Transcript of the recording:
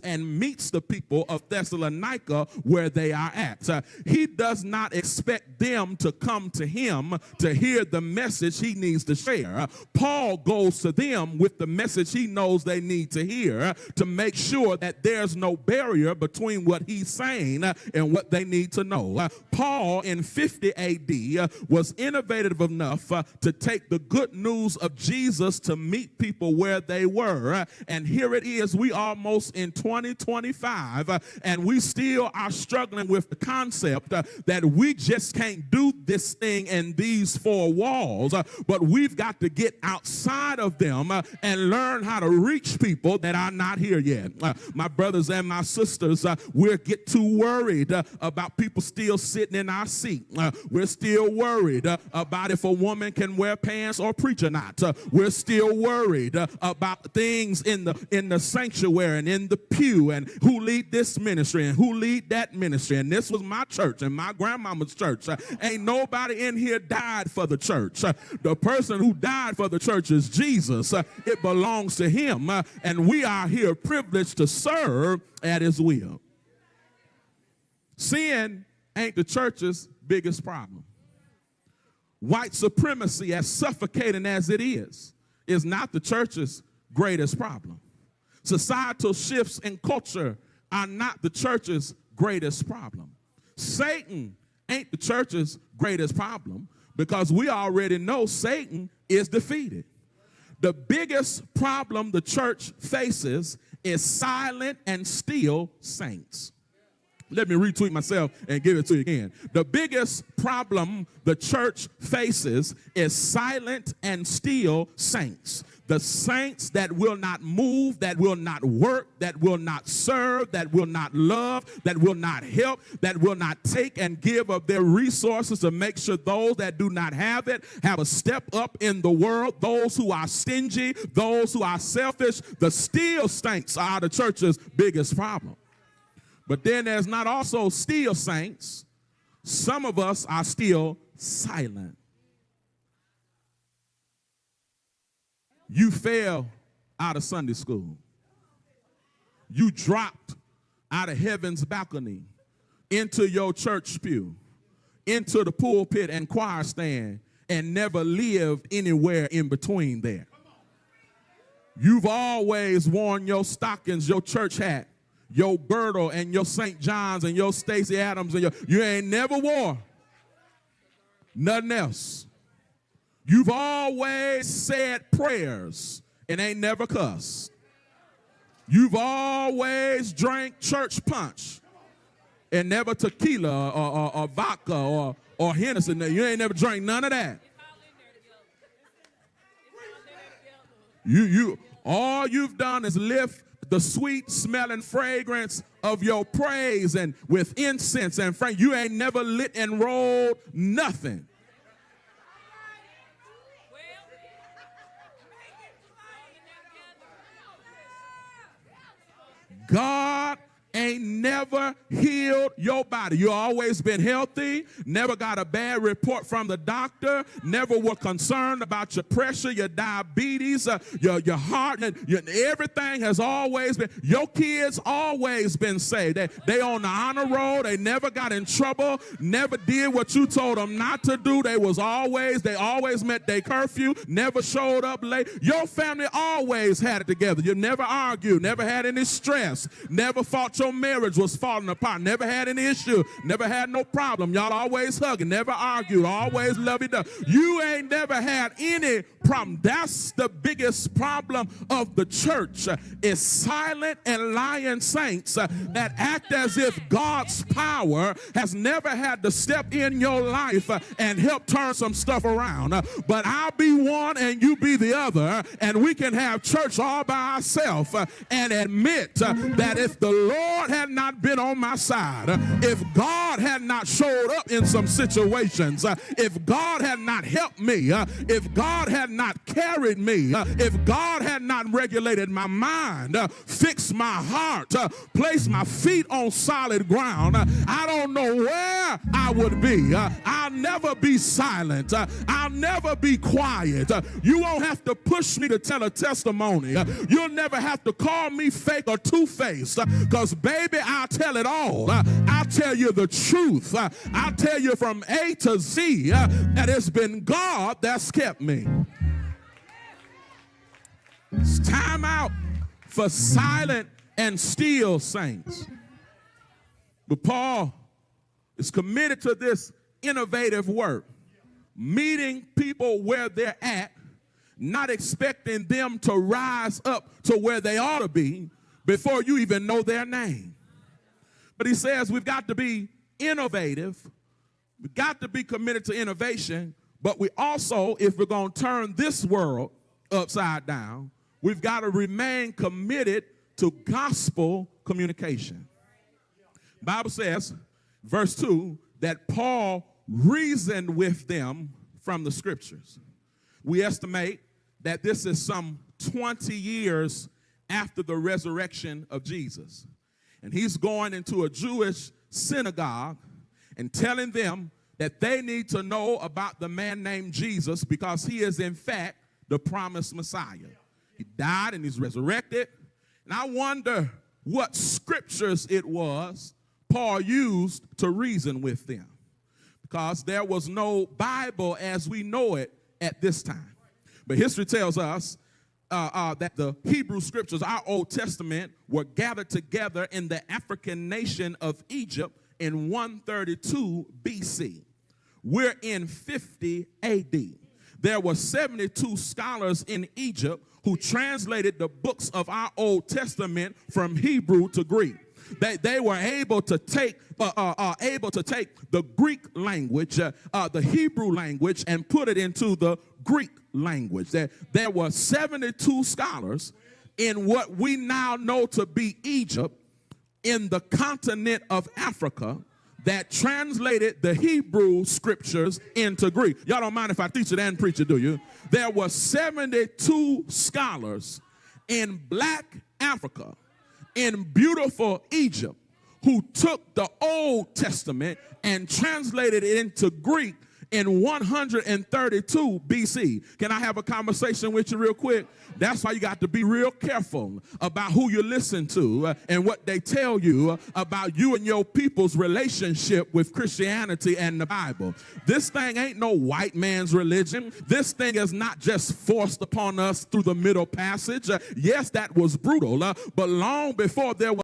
goes and meets the people of Thessalonica where they are at. He does not expect them to come to him to hear the message he needs to share. Paul goes to them with the message he knows they need to hear to make sure that there's no barrier between what he's saying and what they need to know. Paul in 50 AD was innovative enough to take the good news of Jesus to meet people where they were. And here it is, we almost in 2025, and we still are struggling with the concept that we just can't do this thing in these four walls, but we've got to get outside of them and learn how to reach people that are not here yet. My brothers and my sisters, we'll get too worried about people still sitting in our seat. We're still worried about if a woman can wear pants or preach or not. We're still worried about things in the sanctuary and in the pew and who lead this ministry and who lead that ministry. And this was my church and my grandmama's church. Ain't nobody in here died for the church. The person who died for the church is Jesus. It belongs to him, and we are here privileged to serve at his will. Sin ain't the church's biggest problem. White supremacy, as suffocating as it is not the church's greatest problem. Societal shifts in culture are not the church's greatest problem. Satan ain't the church's greatest problem because we already know Satan is defeated. The biggest problem the church faces is silent and still saints. Let me retweet myself and give it to you again. The biggest problem the church faces is silent and still saints. The saints that will not move, that will not work, that will not serve, that will not love, that will not help, that will not take and give of their resources to make sure those that do not have it have a step up in the world. Those who are stingy, those who are selfish, the still saints are the church's biggest problem. But then there's not also still saints. Some of us are still silent. You fell out of Sunday school. You dropped out of heaven's balcony into your church pew, into the pulpit and choir stand, and never lived anywhere in between there. You've always worn your stockings, your church hat, your girdle, and your St. John's and your Stacey Adams, and you ain't never wore nothing else. You've always said prayers and ain't never cussed. You've always drank church punch and never tequila or vodka or Hennessy. You ain't never drank none of that. All you've done is lift the sweet smelling fragrance of your praise and with incense and frank. You ain't never lit and rolled nothing. God ain't never healed your body. You always been healthy, never got a bad report from the doctor, never were concerned about your pressure, your diabetes, your heart, and everything has always been, your kids always been saved. They on the honor roll, they never got in trouble, never did what you told them not to do. They always met their curfew, never showed up late. Your family always had it together. You never argued, never had any stress, never fought your marriage was falling apart, never had any issue, never had no problem. Y'all always hugging, never argued, always lovey-dovey. You ain't never had any problem. That's the biggest problem of the church, is silent and lying saints that act as if God's power has never had to step in your life and help turn some stuff around. But I'll be one and you be the other, and we can have church all by ourselves and admit that if the Lord Lord had not been on my side, if God had not showed up in some situations, if God had not helped me, if God had not carried me, if God had not regulated my mind, fixed my heart, placed my feet on solid ground, I don't know where I would be. I'll never be silent. I'll never be quiet. You won't have to push me to tell a testimony. You'll never have to call me fake or two-faced, because baby, I'll tell it all. I'll tell you the truth. I'll tell you from A to Z that it's been God that's kept me. It's time out for silent and still saints. But Paul is committed to this innovative work, meeting people where they're at, not expecting them to rise up to where they ought to be before you even know their name. But he says we've got to be innovative. We've got to be committed to innovation, but we also, if we're going to turn this world upside down, we've got to remain committed to gospel communication. The Bible says, verse 2, that Paul reasoned with them from the scriptures. We estimate that this is some 20 years after the resurrection of Jesus. And he's going into a Jewish synagogue and telling them that they need to know about the man named Jesus because he is in fact the promised Messiah. He died and he's resurrected. And I wonder what scriptures it was Paul used to reason with them, because there was no Bible as we know it at this time. But history tells us that the Hebrew scriptures, our Old Testament, were gathered together in the African nation of Egypt in 132 BC. We're in 50 AD. There were 72 scholars in Egypt who translated the books of our Old Testament from Hebrew to Greek. They were able to take the Greek language, the Hebrew language, and put it into the Greek language. There were 72 scholars in what we now know to be Egypt in the continent of Africa that translated the Hebrew scriptures into Greek. Y'all don't mind if I teach it and preach it, do you? There were 72 scholars in black Africa, in beautiful Egypt, who took the Old Testament and translated it into Greek in 132 BC. Can I have a conversation with you real quick? That's why you got to be real careful about who you listen to and what they tell you about you and your people's relationship with Christianity and the Bible. This thing ain't no white man's religion. This thing is not just forced upon us through the Middle Passage. Yes, that was brutal, but long before there was